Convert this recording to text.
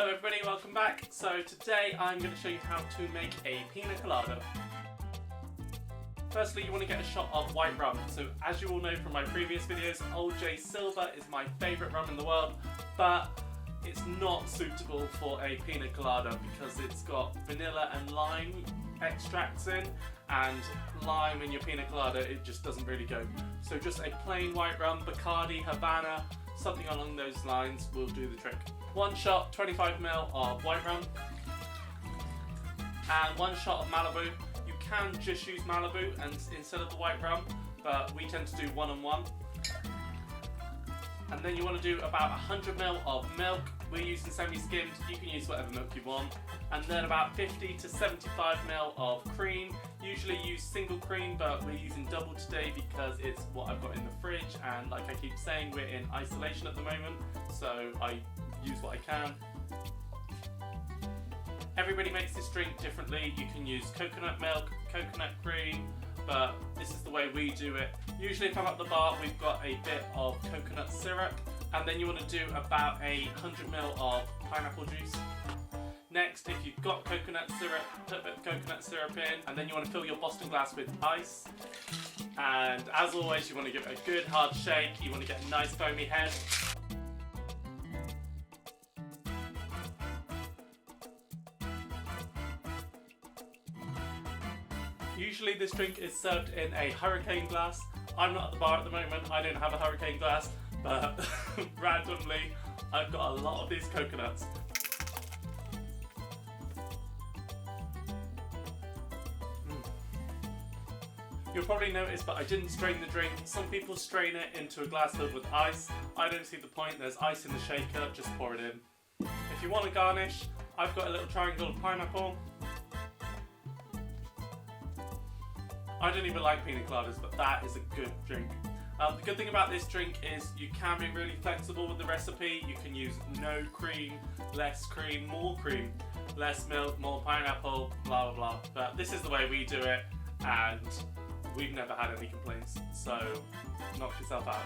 Hello everybody, welcome back. So today I'm going to show you how to make a Pina Colada. Firstly, you want to get a shot of white rum. So as you all know from my previous videos, Old J Silver is my favourite rum in the world, but it's not suitable for a Pina Colada because it's got vanilla and lime extracts in, and lime in your Pina Colada, it just doesn't really go. So just a plain white rum, Bacardi, Havana, something along those lines will do the trick. One shot, 25ml of white rum, and one shot of Malibu. You can just use Malibu and instead of the white rum, but we tend to do one and one. And then you want to do about 100ml of milk. We're using semi-skimmed, you can use whatever milk you want. And then about 50 to 75ml of cream. Usually use single cream, but we're using double today because it's what I've got in the fridge, and like I keep saying, we're in isolation at the moment, so I use what I can. Everybody makes this drink differently. You can use coconut milk, coconut cream, but this is the way we do it. Usually if I'm at the bar, we've got a bit of coconut syrup, and then you want to do about 100ml of pineapple juice. Next, if you've got coconut syrup, put a bit of coconut syrup in, and then you want to fill your Boston glass with ice. And as always, you want to give it a good hard shake. You want to get a nice foamy head. Usually this drink is served in a hurricane glass. I'm not at the bar at the moment, I don't have a hurricane glass, but randomly I've got a lot of these coconuts. You'll probably notice, but I didn't strain the drink. Some people strain it into a glass filled with ice. I don't see the point, there's ice in the shaker, just pour it in. If you want to garnish, I've got a little triangle of pineapple. I don't even like pina coladas, but that is a good drink. The good thing about this drink is you can be really flexible with the recipe. You can use no cream, less cream, less milk, more pineapple, blah blah blah. But this is the way we do it, and we've never had any complaints, so knock yourself out.